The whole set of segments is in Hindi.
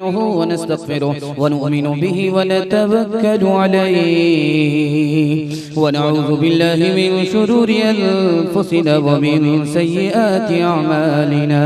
नस्तईनुहु व नस्तगफिरुहु व नु'मिनु बिही व नतवक्कलु अलैहि व नऊज़ु बिल्लाहि मिन शुरूरि अनफुसिना व मिन सय्यिआति अअमालिना।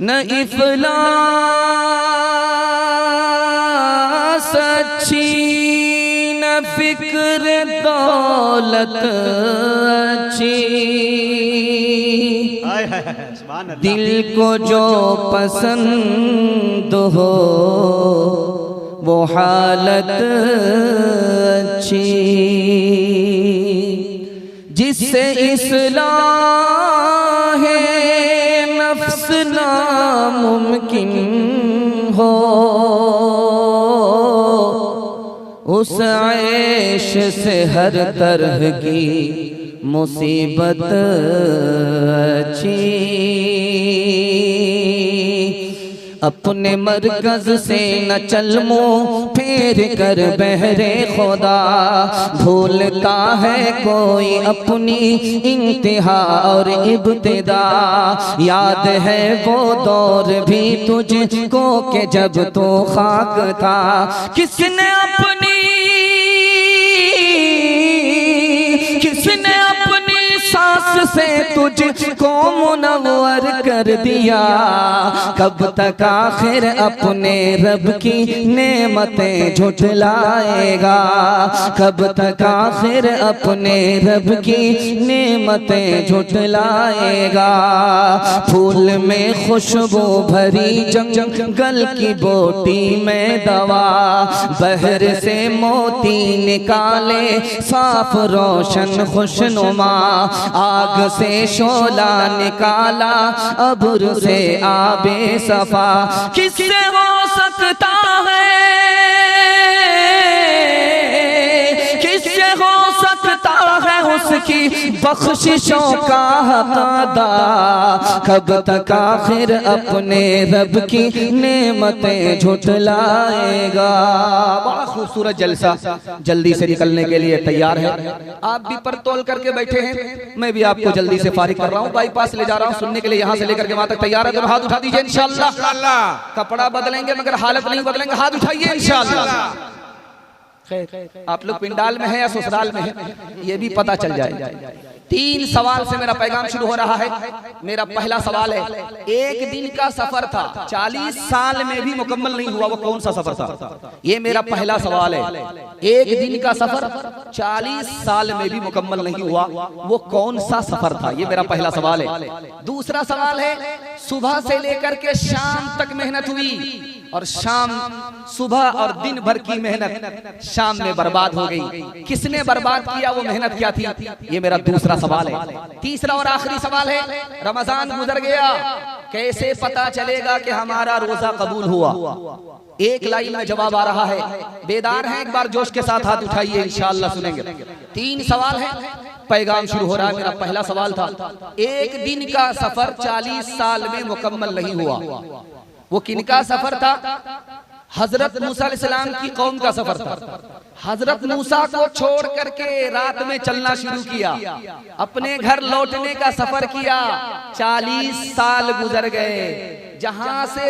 न इफलास अच्छी न फिक्र दौलत अच्छी, दिल को जो पसंद हो वो हालत अच्छी, जिससे इस्लाह नफ्स नामुमकिन हो, उस ऐश से हर तरह की मुसीबत अच्छी। अपने मरकज से न चल मुँह फेर कर बहरे खुदा, भूलता है कोई अपनी इंतहा और इब्तिदा। याद है वो दौर भी तुझको के जब तो खाक था, किसने अपनी सांस से तुझको मुनव्वर कर दिया। कब तक आखिर अपने रब की नेमतें झुठलाएगा, कब तक आखिर अपने रब की नेमतें झुठलाएगा। फूल में खुशबू भरी जंगल की बोटी में दवा, बहर से मोती निकाले साफ रोशन खुशनुमा। आग से शोला निकाला अब्र से आबे सफा, किससे हो सकता है, किससे हो सकता है उसकी बख्शिशों का हक अदा। कब तक आखिर अपने रब की नेमतें झुठलाएगा। बड़ा खूबसूरत जलसा जल्दी से निकलने के लिए तैयार है। आप भी पर तोल करके बैठे हैं, मैं भी आपको जल्दी से फारिग कर रहा हूँ, बाईपास ले जा रहा हूँ सुनने के लिए। यहाँ से लेकर के वहां तक तैयार है तो हाथ उठा दीजिए इंशाअल्लाह। कपड़ा बदलेंगे मगर हालत नहीं बदलेंगे, हाथ उठाइए इंशाअल्लाह। आप लोग पिंडाल में है या ससुराल में है ये भी पता चल जाए। 3 सवाल से मेरा पैगाम शुरू हो रहा है। मेरा पहला सवाल है, एक दिन का सफर था 40 साल में भी मुकम्मल नहीं हुआ, वो कौन सा सफर था? ये मेरा पहला सवाल है। एक दिन का सफर 40 साल में भी मुकम्मल नहीं हुआ, वो कौन सा सफर था? ये मेरा पहला सवाल है। दूसरा सवाल है, सुबह से लेकर के शाम तक मेहनत हुई और शाम सुबह और दिन भर की मेहनत शाम में बर्बाद हो गई, किसने बर्बाद किया? वो मेहनत क्या थी? ये मेरा दूसरा सवाल है। तीसरा और आखिरी सवाल है, रमजान गुजर गया, कैसे पता चलेगा कि हमारा रोजा कबूल हुआ? एक लाइन में जवाब आ रहा है। बेदार हैं? एक बार जोश के साथ हाथ उठाइए, इंशाअल्लाह सुनेंगे। 3 सवाल है, पैगाम शुरू हो रहा है। मेरा पहला सवाल था, एक दिन का सफर 40 साल में मुकम्मल नहीं हुआ, वो किनका सफर था? हजरत मूसा अलैहिस्सलाम की कौम का सफर था। हजरत मूसा को छोड़ करके रात में चलना शुरू किया, अपने घर लौटने का सफर किया। 40 साल गुजर गए। जहां से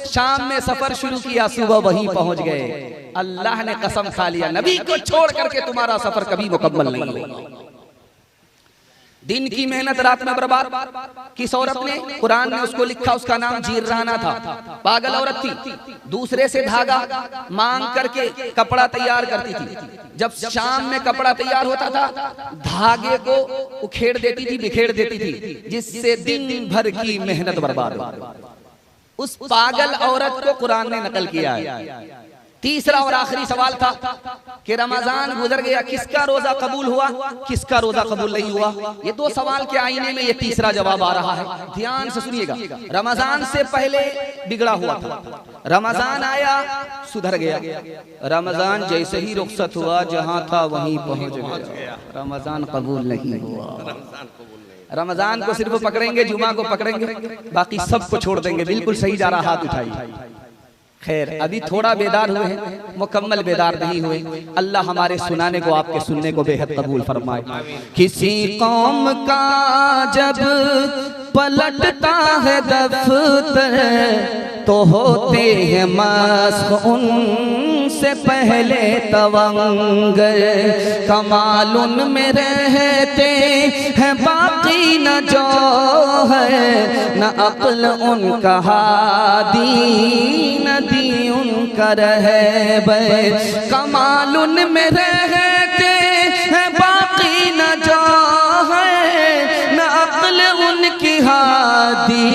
शाम में सफर शुरू किया, सुबह वहीं पहुंच गए। अल्लाह ने कसम खा लिया, नबी को छोड़ करके तुम्हारा सफर कभी मुकम्मल नहीं होगा। दिन की मेहनत रात में बर्बाद। किस औरत ने, कुरान ने उसको लिखा, उसका नाम जीराना था, पागल औरत थी। दूसरे से धागा मांग करके कपड़ा तैयार करती थी। जब शाम में कपड़ा तैयार होता था, धागे को उखेड़ देती थी, बिखेर देती थी, जिससे दिन भर की मेहनत बर्बाद हो। उस पागल औरत को कुरान ने नकल किया है। तीसरा और आखिरी सवाल था कि रमजान गुजर गया, किसका रोजा कबूल हुआ, किसका रोजा कबूल नहीं हुआ। ये 2 सवाल के आईने में ये तीसरा जवाब आ रहा है। ध्यान से सुनिएगा। रमजान से पहले बिगड़ा हुआ था, रमजान आया सुधर गया। रमजान जैसे ही रुखसत हुआ, जहां था वहीं पहुंच गया। रमजान कबूल नहीं हुआ। रमजान को सिर्फ पकड़ेंगे, जुमा को पकड़ेंगे, बाकी सबको छोड़ देंगे। बिल्कुल सही जा रहा, हाथ उठाइए। खैर, अभी थोड़ा बेदार हुए हैं, मुकम्मल बेदार नहीं हुए। अल्लाह हमारे सुनाने को, आपके सुनने को बेहद कबूल फरमाए। किसी कौम का जब पलटता है दफ्तर, तो होते हैं मस्ख उनसे पहले तवंगर। कमाल उनमें रहते हैं बाकी न जो है, न अक्ल उनका हादी न दी उनका रहबर। कमाल उनमें रहते हैं बाकी न जो है, न अक्ल उनकी हादी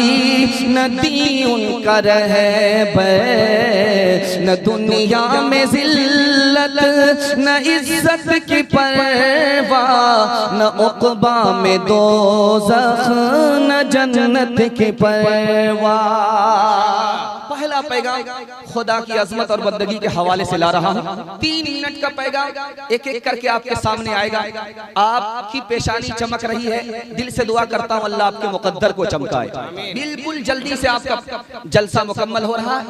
न दी उनका रहबर। न दुनिया में जिल्लत न इज्जत की परवाह, न उक़बा में दोज़ख न जन्नत की परवाह। पहला पैगाम खुदा की अजमत और बंदगी के हवाले से ला रहा हूँ। 3 मिनट का पैगाम एक एक करके आपके सामने आएगा। आपकी पेशानी चमक रही है, दिल से दुआ करता हूँ अल्लाह आपके मुकद्दर को चमकाए। बिल्कुल जल्दी से आपका जलसा मुकम्मल हो रहा है,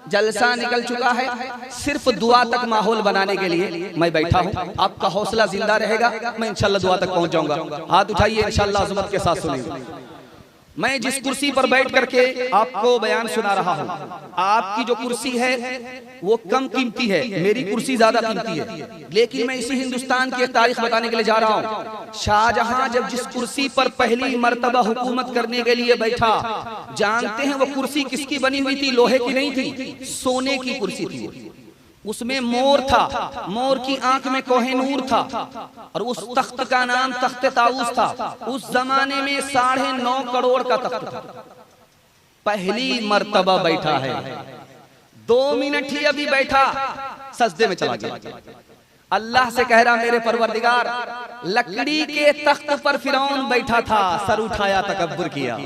जलसा निकल चुका है। सिर्फ दुआ तक माहौल बनाने के लिए मैं बैठा हूँ। आपका हौसला जिंदा रहेगा, मैं इंशाल्लाह दुआ तक पहुंच जाऊंगा। हाथ उठाइए, इंशाल्लाह अजमत के साथ सुनेंगे। मैं जिस कुर्सी पर बैठ करके आपको बयान सुना रहा हूँ, आपकी जो कुर्सी है वो कम कीमती है, मेरी कुर्सी ज्यादा कीमती है। लेकिन मैं इसी हिंदुस्तान की एक तारीख बताने के लिए जा रहा हूँ। शाहजहां जब जिस कुर्सी पर पहली मर्तबा हुकूमत करने के लिए बैठा, जानते हैं वो कुर्सी किसकी बनी हुई थी? लोहे की नहीं थी, सोने की कुर्सी थी। उसमें मोर था, मोर की आंख में कोहिनूर था, और उस तख्त का नाम तख्त ताऊस था। उस जमाने में 9.5 करोड़ का तख्त था। पहली मर्तबा बैठा है, 2 मिनट ही अभी बैठा, सजदे में चला गया। अल्लाह से कह रहा, मेरे परवरदिगार, लकड़ी के तख्त पर फिरौन बैठा था, सर उठाया तकब्बुर किया,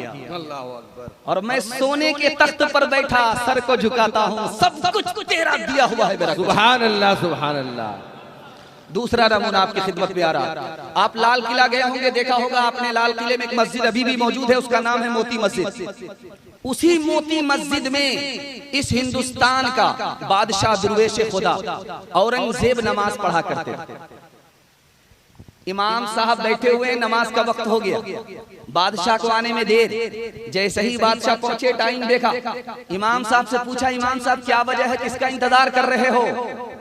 और मैं सोने के तख्त पर बैठा, सर को झुकाता हूँ, सब कुछ तेरा दिया हुआ है मेरा। सुभान अल्लाह, सुभान अल्लाह। दूसरा नमूना आपकी खिदमत में आ रहा। आप लाल किला गए होंगे, देखा होगा आपने, लाल किले में एक मस्जिद अभी भी मौजूद है, उसका नाम है मोती मस्जिद। उसी मोती मस्जिद में इस हिंदुस्तान का बादशाह दुर्वेश खुदा औरंगजेब नमाज पढ़ा करते थे। इमाम साहब बैठे हुए, नमाज का वक्त हो गया, बादशाह को आने में देर। जैसे ही बादशाह पहुंचे, टाइम देखा, इमाम साहब से पूछा, इमाम साहब क्या वजह है, किसका इंतजार कर रहे हो?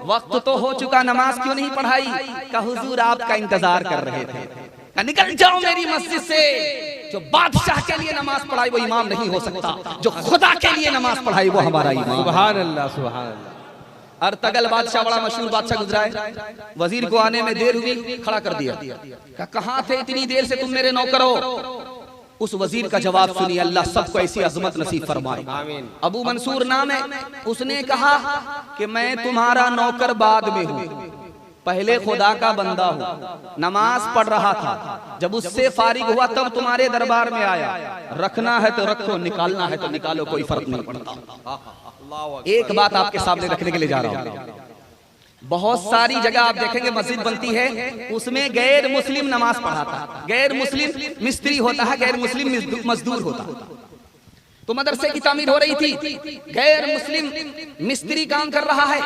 वक्त तो हो चुका, नमाज क्यों नहीं पढ़ाई? कहा हुजूर आपका इंतजार कर रहे थे। कहा निकल जाओ मेरी मस्जिद से। जो बादशाह के लिए नमाज पढ़ाई वो इमाम नहीं हो सकता, जो खुदा के लिए नमाज पढ़ाई वो हमारा इमाम। सुभान अल्लाह, सुभान अल्लाह। अर्तगल बादशाह, बड़ा मशहूर बादशाह गुजरा है, वजीर को आने में देर हुई, खड़ा कर दिया। कहा कहां थे इतनी देर से, तुम मेरे नौकर हो? उस वजीर का जवाब सुनिए, अल्लाह सबको ऐसी अजमत नसीब फरमाए। अबू मंसूर नाम है, उसने कहा कि मैं तुम्हारा नौकर बाद में हूँ, पहले खुदा का बंदा हूँ। नमाज पढ़ रहा था, जब उससे फारिग हुआ तब तुम्हारे दरबार में आया। रखना है तो रखो, निकालना है तो निकालो, कोई फर्क नहीं पड़ता। एक बात आपके सामने रखने के लिए जा रहा हूँ। बहुत सारी जगह आप देखेंगे मस्जिद बनती है, उसमें गैर मुस्लिम नमाज पढ़ाता है, गैर मुस्लिम मिस्त्री होता है, गैर मुस्लिम मजदूर होता है। तो मदरसे की तामीर हो रही थी, गैर मुस्लिम मिस्त्री काम कर रहा है,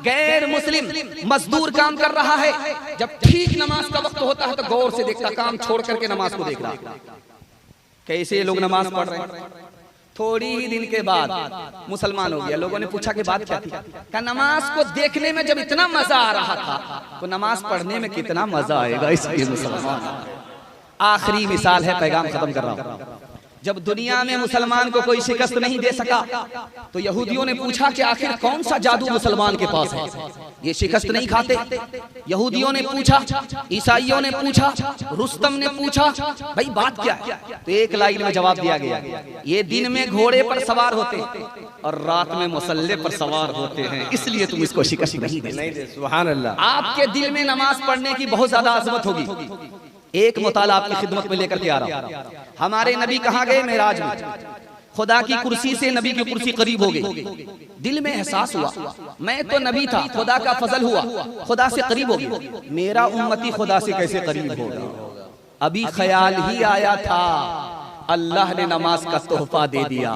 गैर मुस्लिम मजदूर काम कर रहा है। जब ठीक नमाज का वक्त होता है तो गौर से देखता, काम छोड़ करके नमाज को देख रहा, कैसे ये लोग नमाज पढ़ रहे हैं। थोड़ी ही दिन के बाद मुसलमान हो गया। लोगों ने पूछा कि बात क्या थी? क्या नमाज को देखने में जब इतना मजा आ रहा था तो नमाज पढ़ने में कितना मजा आएगा, इसलिए मुसलमान। आखिरी मिसाल है, पैगाम खत्म कर रहा हूं। जब दुनिया में मुसलमान को कोई शिकस्त नहीं दे सका तो यहूदियों ने पूछा कि आखिर कौन सा जादू मुसलमान के पास है, ये शिकस्त नहीं खाते। यहूदियों ने पूछा, ईसाइयों ने पूछा, रुस्तम ने पूछा, भाई बात क्या है? तो एक लाइन में जवाब दिया गया, ये दिन में घोड़े पर सवार होते और रात में मुसल्ले पर सवार होते हैं, इसलिए तुम इसको शिकस्त नहीं दे। सुभान अल्लाह। आपके दिल में नमाज पढ़ने की बहुत ज्यादा अजमत होगी। एक मुताला आपकी खिदमत में लेकर के आ रहा हूं। हमारे नबी कहाँ गए? मेराज में। खुदा की कुर्सी से नबी की कुर्सी करीब हो गई। दिल में एहसास हुआ, मैं तो नबी था, खुदा का फजल हुआ, खुदा से करीब हो गया, मेरा उम्मती खुदा से कैसे करीब होगा? अभी ख्याल ही आया था, अल्लाह ने नमाज का तोहफा दे दिया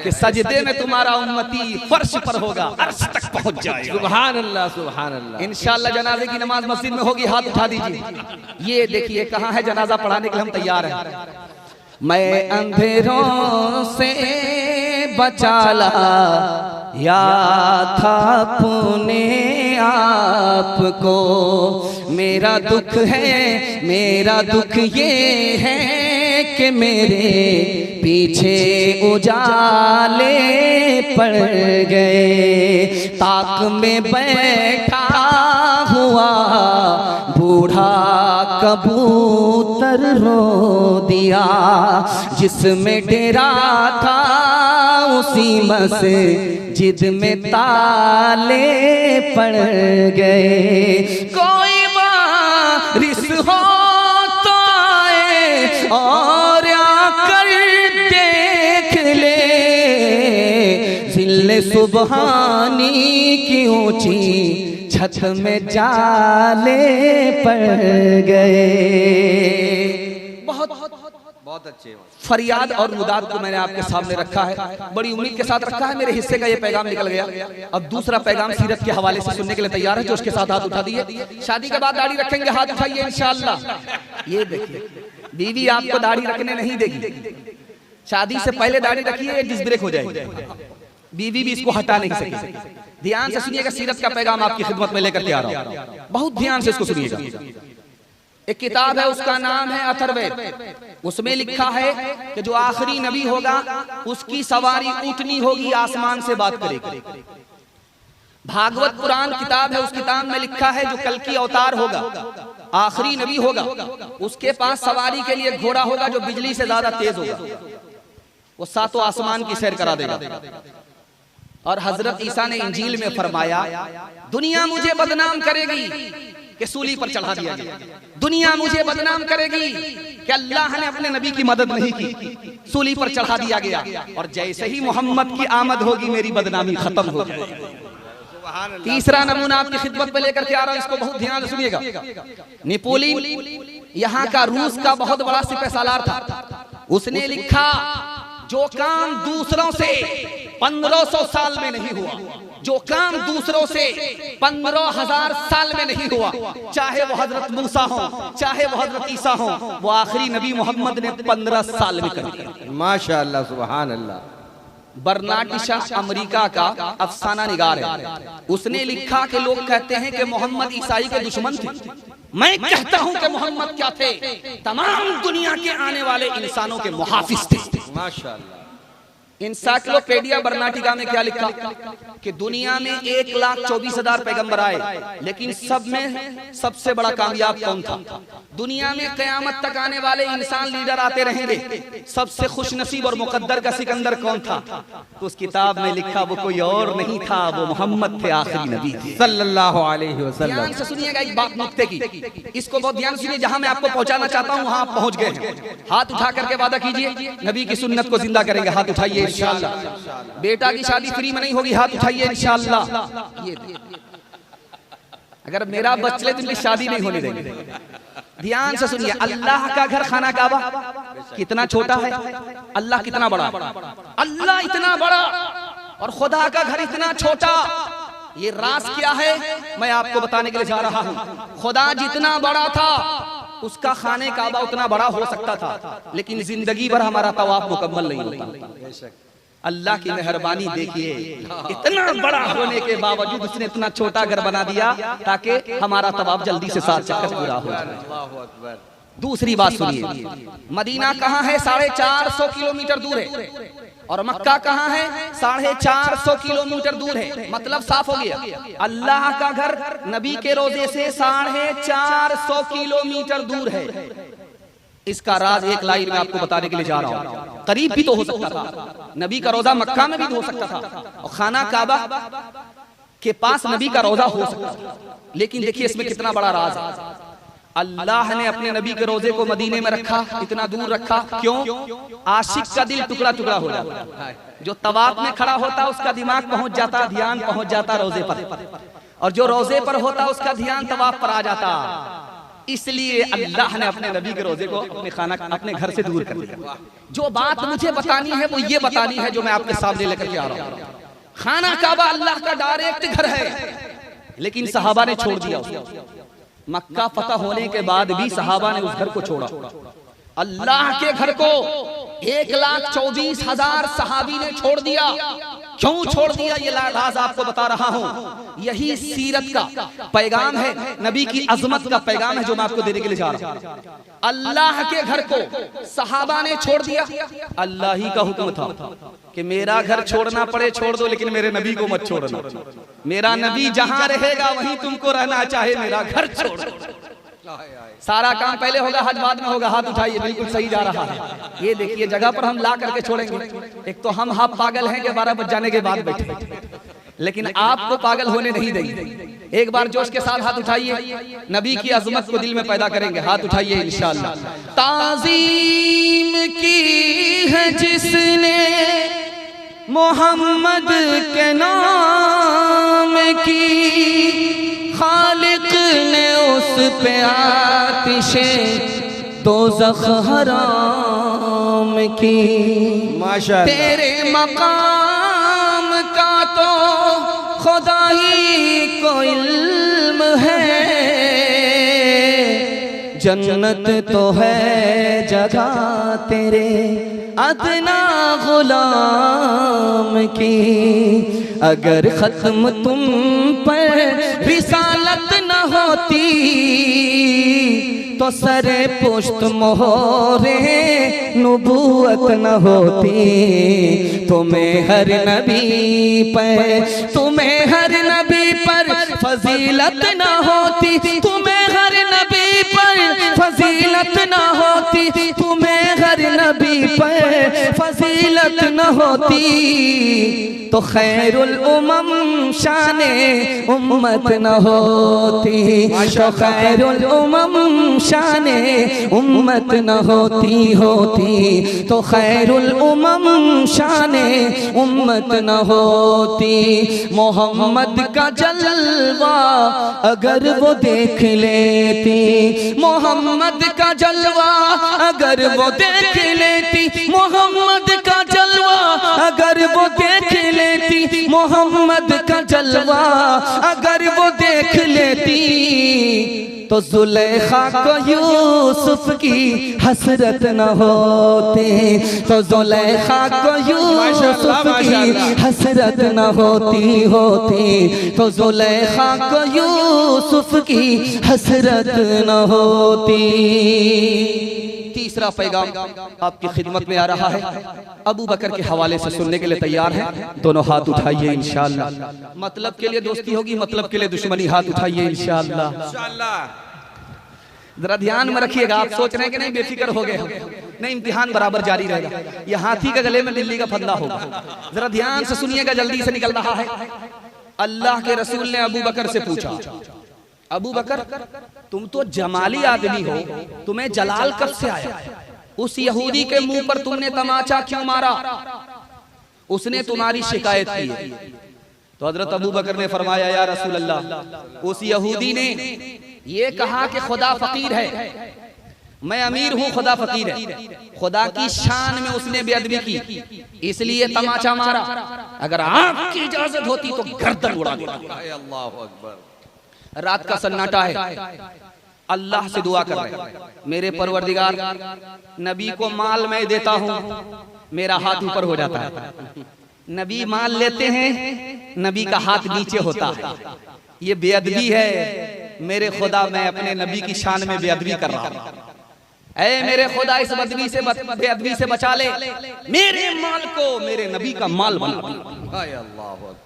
कि सजदे में तुम्हारा उम्मती फर्श पर होगा, अर्श तक पहुंच जाएगा। सुभान अल्लाह, सुभान अल्लाह। इंशाअल्लाह जनाजे की नमाज मस्जिद में होगी, हाथ उठा दीजिए। ये देखिए कहाँ है जनाजा पढ़ाने के लिए, हम तैयार हैं। मैं अंधेरों से बचाला या था अपने आपको, मेरा दुख ये है कि मेरे पीछे उजाले पड़ गए। ताक में बैठा हुआ बूढ़ा कबूतर रो दिया, जिसमें डेरा था उसी मस्जिद में ताले पड़ गए। कोई वारिस हो तो आए और आकर देख ले, जिल्ले सुबहानी की ऊंची छत में जाले पड़ गए। बहुत अच्छे। फरियाद और मुदाद को मैंने आपके सामने रखा है, बड़ी उम्मीद के साथ रखा है। मेरे हिस्से का ये पैगाम निकल गया। अब दूसरा पैगाम सीरत के हवाले से सुनने के लिए तैयार है? जो उसके साथ हाथ उठा दिए। शादी के बाद दाढ़ी रखेंगे, हाथ उठाइए इंशाअल्लाह। ये देखिए, बीवी आपको दाढ़ी रखने नहीं देगी। शादी से पहले दाढ़ी रखिए, डिस्ब्रेक हो जाएगी, बीवी भी इसको हटा नहीं सकेगी। ध्यान से सुनिएगा, सीरत का पैगाम आपकी खिदमत में लेकर के आ रहा हूं, बहुत ध्यान से इसको सुनिएगा। एक किताब है, उसका नाम है अथर्ववेद। उसमें लिखा है कि जो आखिरी नबी होगा उसकी सवारी ऊँटनी होगी, आसमान से बात करेगी। भागवत पुराण किताब है, उस किताब में लिखा है जो कल की अवतार होगा, आखिरी नबी होगा, उसके पास सवारी के लिए घोड़ा होगा जो बिजली से ज्यादा तेज होगा, वो सातों आसमान की सैर करा देगा। और हजरत ईसा ने इंजील में फरमाया, दुनिया मुझे बदनाम करेगी कि सूली पर चढ़ा दिया गया, दुनिया मुझे बदनाम करेगी कि अल्लाह ने अपने नबी की मदद नहीं की, सूली पर चढ़ा दिया गया, और जैसे ही मोहम्मद की आमद होगी मेरी बदनामी खत्म हो जाएगी। तीसरा नमूना आपकी खिदमत में लेकर के आ रहा हूं, इसको बहुत ध्यान से सुनिएगा। नेपोलियन यहाँ का रूस का बहुत बड़ा सिपहसालार था। उसने लिखा, जो काम दूसरों से 1500 साल में नहीं हुआ, जो काम दूसरों से 15,000 साल में नहीं हुआ, चाहे वो हजरत मूसा हो, चाहे वो हजरत ईसा हो, वो आखिरी नबी मोहम्मद ने 15 साल में कर दिया। माशाअल्लाह, सुभान अल्लाह। बर्नार्ड शॉ अमेरिका का अफसाना निगार है। उसने लिखा कि लोग कहते हैं कि मोहम्मद ईसाई के दुश्मन थे। मैं कहता हूं कि मोहम्मद क्या थे? तमाम दुनिया के आने वाले इंसानों के मुहाफिज थे। माशाअल्लाह। इंसाइक्लोपीडिया बर्नाटिका में क्या लिखा कि दुनिया में 1,24,000 पैगंबर आए, लेकिन सब में सबसे बड़ा कामयाब कौन था? दुनिया में कयामत तक आने वाले इंसान लीडर आते रहेंगे, सबसे खुशनसीब और मुकद्दर का सिकंदर कौन था? तो उस किताब में लिखा वो कोई और नहीं था, वो मोहम्मद थे, आखिरी नबी थे सल्लल्लाहु अलैहि वसल्लम। ध्यान से सुनिएगा एक बात नुक्ते की, इसको बहुत ध्यान सुनिए, जहां मैं आपको पहुंचाना चाहता हूं वहां आप पहुंच गए हैं। हाथ उठा करके वादा कीजिए, नबी की सुन्नत को जिंदा करेंगे। हाथ उठाइए इंशाअल्लाह। बेटा की शादी फ्री में नहीं होगी, हाथ उठाइए इंशाअल्लाह। ये अगर मेरा बच्चे तो इनकी शादी नहीं होने देंगे। ध्यान से सुनिए, अल्लाह का घर खाना काबा कितना छोटा है, अल्लाह कितना बड़ा, अल्लाह इतना बड़ा और खुदा का घर इतना छोटा। ये राज क्या है मैं आपको बताने के लिए जा रहा हूँ। खुदा जितना बड़ा था उसका खाने काबा उतना बड़ा हो सकता था, लेकिन जिंदगी भर हमारा तवाफ मुकम्मल नहीं होता। अल्लाह की मेहरबानी देखिए, इतना बड़ा होने के बावजूद उसने इतना छोटा घर बना दिया ताकि हमारा तवाफ जल्दी से 7 चक्कर पूरा हो जाए। दूसरी बात सुनिए, मदीना कहाँ है? 450 किलोमीटर दूर है और मक्का कहाँ है? 450 किलोमीटर दूर है। मतलब साफ हो गया, अल्लाह का घर नबी के रोजे से 450 किलोमीटर दूर है। इसका राज एक लाइन में आपको बताने के लिए जा रहा हूं। करीब भी तो हो सकता था, नबी का रोजा मक्का में भी हो सकता था और खाना काबा के पास नबी का रोजा हो सकता था, लेकिन देखिए इसमें कितना बड़ा राज है। अल्लाह ने अपने नबी के रोजे को मदीने में रखा, इतना दूर रखा। क्यों? आशिक का दिल टुकड़ा टुकड़ा हो जाता, जो तवाफ में खड़ा होता उसका दिमाग पहुंच जाता, ध्यान पहुंच जाता रोजे पर, और जो रोजे पर होता उसका ध्यान तवाफ पर आ जाता। इसलिए अल्लाह ने अपने नबी के रोजे को अपने घर से दूर कर दिया। जो बात मुझे बतानी है वो ये बतानी है जो मैं आपके सामने लेकर के आ रहा हूँ। खाना काबा अल्लाह का डायरेक्ट घर है, लेकिन सहाबा ने छोड़ दिया उसको। मक्का फतह होने के बाद भी सहाबा ने उस घर को छोड़ा। अल्लाह के घर को 1,24,000 सहाबी ने छोड़ दिया। क्यों छोड़ दिया ये राज आपको बता रहा हूं। यही सीरत का पैगाम है, नबी की अजमत का पैगाम है जो मैं आपको देने के लिए जा रहा हूं। अल्लाह के घर को सहाबा ने छोड़ दिया। अल्लाह ही का हुक्म था कि मेरा घर छोड़ना पड़े छोड़ दो, लेकिन मेरे नबी को मत छोड़ना। मेरा नबी जहां रहेगा वहीं तुमको रहना, चाहे मेरा घर छोड़ दो। सारा काम पहले होगा, हज बाद में होगा। हाथ उठाइए, बिल्कुल सही जा रहा है। ये देखिए जगह पर हम ला करके छोड़ेंगे। एक तो हम हाफ पागल हैं कि 12 बज जाने के बाद बैठे, लेकिन आपको पागल होने नहीं देंगे। एक बार जोश के साथ हाथ उठाइए, नबी की अजमत को दिल में पैदा करेंगे। हाथ उठाइए इंशाअल्लाह। ताज़ीम की है जिसने मोहम्मद के नाम की, खालिक ने उस पे आतिशे दोज़ख हराम की। माशाअल्लाह। तेरे मकाम का तो खुदा ही को इल्म है, जन्नत तो है जगह तेरे अदना गुलाम की। अगर खत्म तुम पर रिसालत न होती तो सरे पुश्त मोहरे नबूवत न होती। तुम्हें हर नबी पर फजीलत न होती, तुम्हें हर नबी पर फजीलत न होती, तुम्हें हर नबी पर फजीलत न होती तो खैरुल उमम शाने उम्मत न होती। तो खैरुल उमम शाने उम्मत न होती तो खैरुल उमम शाने उम्मत न होती। मोहम्मद का जलवा अगर वो देख लेती, मोहम्मद का जलवा अगर वो देख लेती, मोहम्मद का जलवा अगर वो देख लेती, मोहम्मद का जलवा अगर वो देख लेती तो जुलेखा को यूसुफ की हसरत न होती। तो जुलेखा को यूसुफ की हसरत न होती तो जुलेखा को यूसुफ की हसरत न होती। तीसरा पैगाम आपकी खिदमत में आ रहा है, अबू बकर के हवाले से सुनने के लिए तैयार हैं? दोनों हाथ उठाइए इंशाअल्लाह। मतलब के लिए दोस्ती होगी, मतलब के लिए दुश्मनी। हाथ उठाइए इंशाअल्लाह। जरा ध्यान में रखिएगा, आप सोच रहे हैं कि नहीं बेफिक्र हो गए, नहीं, इम्तिहान बराबर जारी रहेगा। ये हाथी के गले में दिल्ली का फंदा होगा। जरा ध्यान से सुनिएगा, जल्दी से निकल रहा है। अल्लाह के रसूल ने अबू बकर से पूछा, अबू बकर तुम तो जमाली आदमी हो, तुम्हें जलाल कब से आया? उस यहूदी के मुंह पर तुमने तमाचा क्यों मारा? उसने तुम्हारी शिकायत की। तो हजरत अबू बकर ने फरमाया, या रसूल अल्लाह, उस यहूदी ने ये कहा कि खुदा फकीर है, मैं अमीर हूँ, खुदा फकीर है। खुदा की शान में उसने बेअदबी की, इसलिए तमाचा मारा। अगर आपकी इजाजत होती तो गर्दन उड़ा देता। अल्लाह अकबर। रात का सन्नाटा है, अल्लाह से दुआ कर रहे हैं, मेरे परवरदिगार, नबी को माल मैं देता हूँ, मेरा हाथ ऊपर हो जाता है। नबी माल लेते हैं, नबी का हाथ नीचे होता है। ये बेअदबी है मेरे खुदा, मैं अपने नबी की शान में बेअदबी कर रहा हूँ। ऐ मेरे खुदा, इस बेअदबी से बचा ले, मेरे माल को मेरे नबी का माल बना।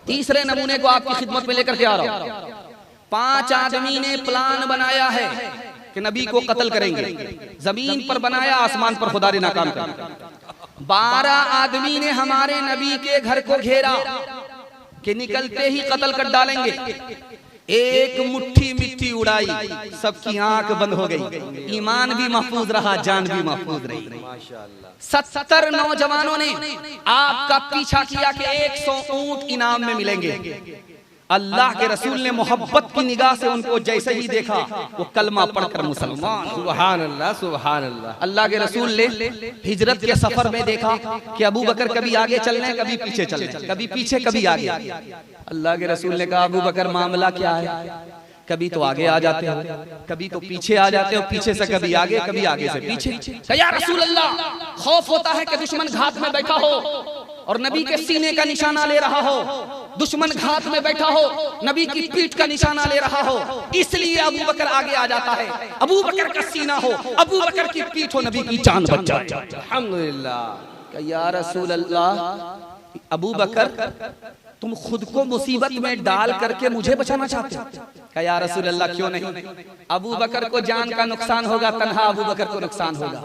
तीसरे नमूने को आपकी खिदमत में लेकर के आ रहा हूँ। 5 आदमी ने प्लान बनाया है कि नबी को कत्ल करेंगे। जमीन पर बनाया, आसमान पर खुदा ने नाकाम कर दिया। 12 आदमी ने हमारे नबी के घर को घेरा कि निकलते ही कत्ल कर डालेंगे। एक मुट्ठी मिट्टी उड़ाई, सबकी आंख बंद हो गई। ईमान भी महफूज रहा, जान भी महफूज रही। माशाअल्लाह। 70 नौजवानों ने आपका पीछा किया कि 100 ऊंट इनाम में मिलेंगे। अल्लाह के रसूल ने मोहब्बत की निगाह से उनको जैसे ही देखा, वो कलमा पढ़कर मुसलमान। सुभान अल्लाह, सुभान अल्लाह। अल्लाह के रसूल ने हिजरत के सफर में देखा कि अबू बकर कभी आगे चल रहे हैं, कभी पीछे चल रहे हैं, कभी पीछे कभी आगे। अल्लाह के रसूल ने कहा, अबू बकर मामला क्या है? कभी तो आगे आ जाते हो, कभी तो पीछे आ जाते हो, पीछे से कभी आगे, कभी आगे से पीछे। या रसूल अल्लाह, खौफ होता है कि दुश्मन घात में बैठा हो और नबी के सीने का निशाना ले रहा हो, दुश्मन घात में बैठा हो, नबी की पीठ का निशाना ले रहा हो, इसलिए अबू बकर आगे आ जाता है। अबू बकर का सीना हो, अबू बकर की पीठ हो, नबी की जान बच जाए। अल्हम्दुलिल्लाह। या रसूल अल्लाह, अबू बकर तुम खुद को मुसीबत में डाल करके मुझे बचाना चाहते हो? क्या या रसूल अल्लाह, क्यों नहीं। अबू बकर को जान का नुकसान होगा, तन्हा अबू बकर को नुकसान होगा।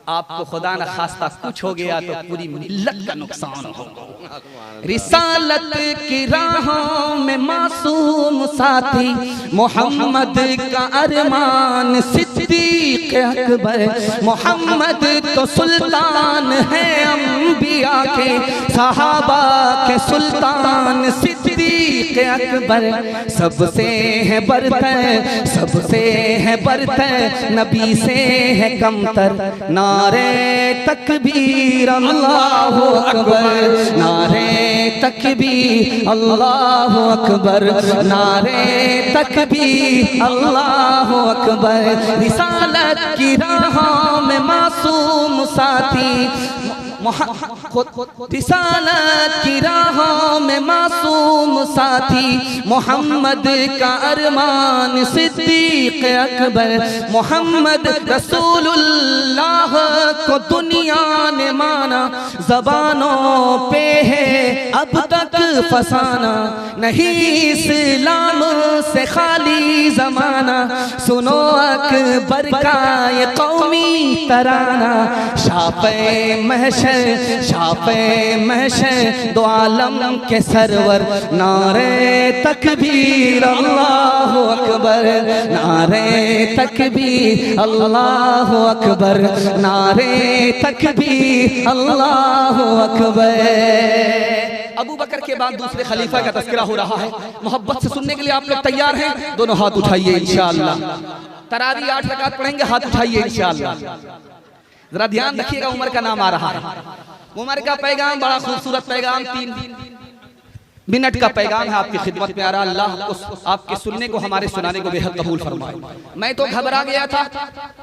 आपको खुदा न खास्ता कुछ हो गया तो पूरी मिल्लत का नुकसान होगा। रिसालत की राहों में मासूम साथी, मोहम्मद का अरमान सिद्दीक अकबर। मोहम्मद तो सुल्तान है अंबिया के, सहाबा के सुल्तान सिद्दीक अकबर। सबसे है बरतर, सबसे है बरतर, नबी से है कमतर। नारे तकबीर अल्लाहु अकबर, नारे तकबीर अल्लाहु अकबर, नारे तकबीर अल्लाहु अकबर। रिसालत की राहों में मासूम साथी, रिसालत की राहों में मासूम साथी, मोहम्मद का अरमान सिद्दीक अकबर। मोहम्मद रसूलुल्लाह को दुनिया ने माना, ज़बानों पे है अब तक फसाना, नहीं इस्लाम से खाली ज़माना। सुनो अकबर का ये कौमी तराना, शाफ़े महशर, शाफ़े महशर दो आलम के सरवर। नारे तकबीर अल्लाहु अकबर, नारे तकबीर अल्लाहु अकबर, नारे तकबीर अल्लाहु अकबर। अबू बकर के बाद दूसरे खलीफा का तज़किरा हो रहा है। मोहब्बत से सुनने के लिए आप लोग तैयार हैं? दोनों हाथ उठाइए इंशाअल्लाह। तरावी 8 रकात पढ़ेंगे, हाथ उठाइए इंशाअल्लाह। जरा ध्यान रखिएगा, उमर का नाम आ रहा है। उमर का पैगाम बड़ा खूबसूरत पैगाम, 3 मिनट का पैगाम है, आपकी खिदमत में आ रहा। अल्लाह आपके सुनने को, हमारे सुनाने को बेहद कबूल फरमाए। मैं तो घबरा गया था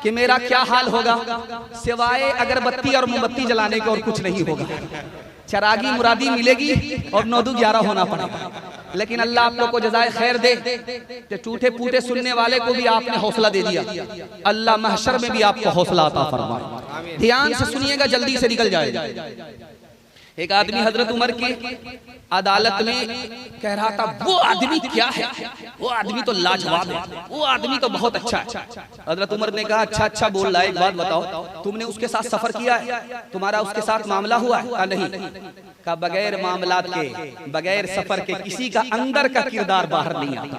कि मेरा क्या हाल होगा, सिवाय अगरबत्ती और मोमबत्ती जलाने को और कुछ नहीं होगा। चरागी मुरादी मिलेगी और 9-11 होना पड़ेगा। लेकिन अल्लाह आप लोग को जज़ाए खैर दे कि टूटे फूटे सुनने वाले को भी आपने हौसला दे दिया। अल्लाह महशर में भी आपको हौसला अता फरमाए। ध्यान से सुनिएगा, जल्दी से निकल जाएगा। एक आदमी हजरत उमर की अदालत में कह रहा था, वो आदमी क्या है, वो आदमी तो लाजवाब है, वो आदमी तो बहुत अच्छा है। हजरत उमर ने कहा, अच्छा अच्छा बोल रहा है, एक बात बताओ, तुमने उसके साथ सफर किया है, तुम्हारा उसके साथ मामला हुआ है? कहा नहीं। का बगैर मामलात के, बगैर सफर के किसी का अंदर का किरदार बाहर नहीं आता।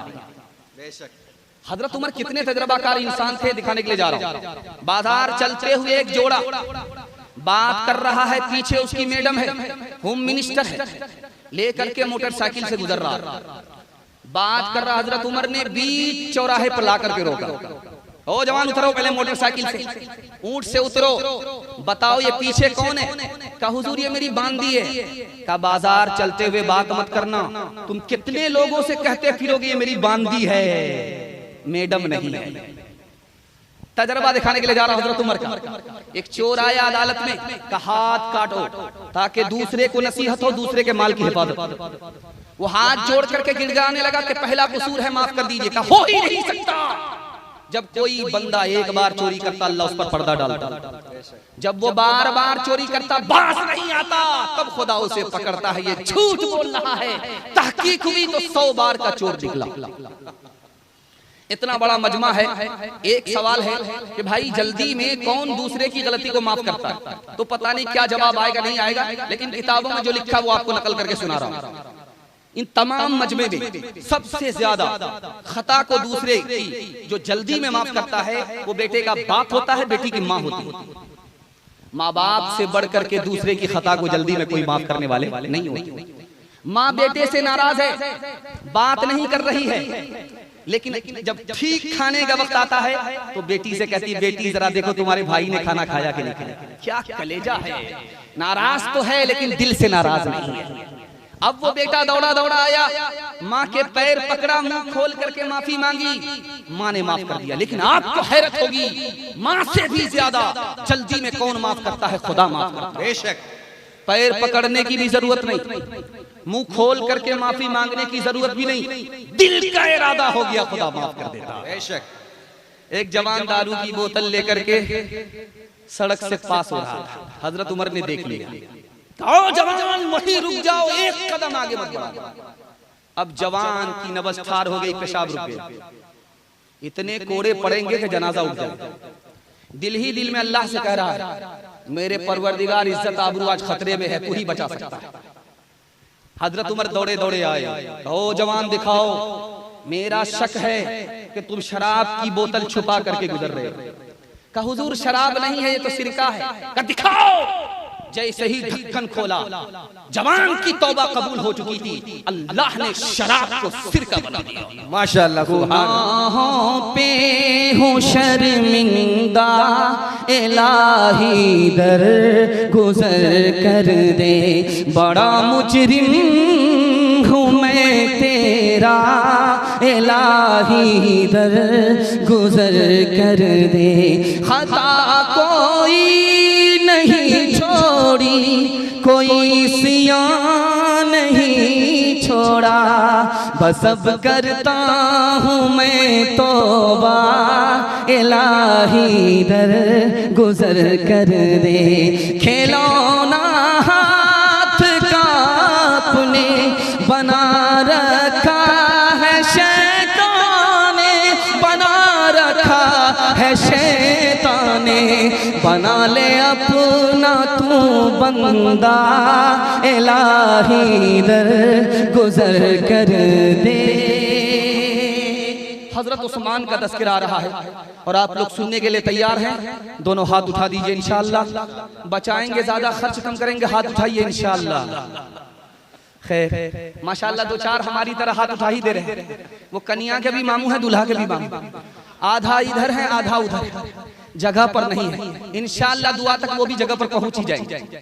हजरत उमर कितने तजर्बाकार इंसान थे, दिखाने के लिए जा रहा हूं। बाजार चलते हुए एक जोड़ा बात कर रहा है, पीछे उसकी मैडम है, होम मिनिस्टर है, लेकर के मोटरसाइकिल से गुजर रहा। बात कर रहा हजरत उमर ने बीच चौराहे पर ला करके रोका। ओ जवान उतरो पहले मोटरसाइकिल से, ऊंट से उतरो, बताओ ये पीछे कौन है? कहा हुजूर ये मेरी बांदी है। कहा बाजार चलते हुए बात मत करना, तुम कितने लोगों से कहते फिरोगे ये मेरी बांदी है, मैडम नहीं है। तजर्बा दिखाने के लिए जा रहा हजरत उमर का। एक चोर आया अदालत में, कहा हाथ काटो ताकि दूसरे को नसीहत हो, दूसरे के माल की हिफाजत। वो हाथ जोड़ करके गिड़गिड़ाने लगा कि पहला कसूर है, माफ कर दीजिए। कहा हो ही नहीं सकता। जब कोई बंदा एक बार चोरी करता अल्लाह उस पर पर्दा डालता, जब वो बार बार चोरी करता बास नहीं आता, तब खुदा उसे पकड़ता है ये झूठ बोल रहा है। तहकीक हुई तो 100 बार का चोर निकला। इतना बड़ा मजमा है। एक सवाल है कि भाई जल्दी में कौन दूसरे की गलती को माफ करता है? तो पता नहीं क्या जवाब आएगा नहीं आएगा, लेकिन किताबों में जो लिखा वो आपको नकल करके सुना रहा हूं। इन तमाम मजमे में सबसे ज्यादा खता को दूसरे की जो जल्दी में माफ करता है वो बेटे का बाप होता है, बेटी की माँ होती है। माँ बाप से बढ़ करके दूसरे की खता को जल्दी में कोई माफ करने वाले नहीं होते। माँ बेटे से नाराज है, बात नहीं कर रही है, लेकिन जब ठीक खाने का वक्त आता है तो बेटी से कहती है बेटी जरा देखो तुम्हारे भाई ने खाना खाया कि नहीं खाया। क्या कलेजा है, नाराज तो है लेकिन दिल से नाराज नहीं है। अब वो बेटा दौड़ा दौड़ा आया, माँ के पैर पकड़ा, मुंह खोल करके माफी मांगी, माँ ने माफ कर दिया। लेकिन आपको हैरत होगी, माँ से भी ज्यादा जल्दी में कौन माफ करता है? खुदा माफ करता है। बेशक पैर पकड़ने की भी जरूरत नहीं, मुंह खोल करके माफी मांगने की जरूरत भी नहीं, दिल का इरादा हो गया खुदा माफ कर देता। बेशक एक जवान दारू की बोतल लेकर के सड़क से पास हो रहा था, हजरत उमर ने देख लिया। आओ जवान वहीं रुक जाओ, एक कदम आगे मत बढ़ो। अब जवान की नब्ज ठार हो गई, पेशाब रुक गया। इतने कोड़े पड़ेंगे कि जनाजा उठ जाए। दिल ही दिल में अल्लाह से कह रहा है मेरे परवरदिगार इज्जत आबरू आज खतरे में है, तू ही बचा सकता है। हजरत उमर दौड़े दौड़े आए, ओ जवान दिखाओ, मेरा शक है कि तुम शराब की बोतल छुपा करके गुजर रहे हो। कहा हुजूर शराब नहीं है, ये तो सिरका है। कहा दिखाओ। जैसे ही ढक्कन खोला, जवान की तौबा कबूल हो चुकी थी, अल्लाह ने शराब को सिरका बना दिया। माशाअल्लाह। गुनाहों पे हूँ शर्मिंदा, इलाही दर गुजर कर दे, बड़ा मुजरिम हूँ मैं तेरा, इलाही दर गुजर कर दे। खता कोई नहीं छोड़ी, कोई सियान नहीं छोड़ा, बस अब करता हूँ मैं तौबा, इलाही दर गुजर कर दे। खिलौना हाथ का अपने बना रखा है शैतान ने, बना रखा है शैतान ने, बना ले अपना तू बंदा, इलाही दर गुजर कर दे। हजरत उस्मान का तज़किरा आ रहा है और आप लोग सुनने के लिए तैयार हैं? दोनों हाथ उठा दीजिए इंशाअल्लाह। बचाएंगे, ज्यादा खर्च कम करेंगे, हाथ उठाइए इंशाअल्लाह। खैर माशाअल्लाह दो चार हमारी तरह हाथ उठा ही दे रहे हैं। वो कन्या के भी मामू है, दूल्हा के भी मामू, आधा इधर है आधा उधर, जगह पर नहीं है। इंशाअल्लाह दुआ तक वो भी जगह पर पहुंच ही जाएंगे।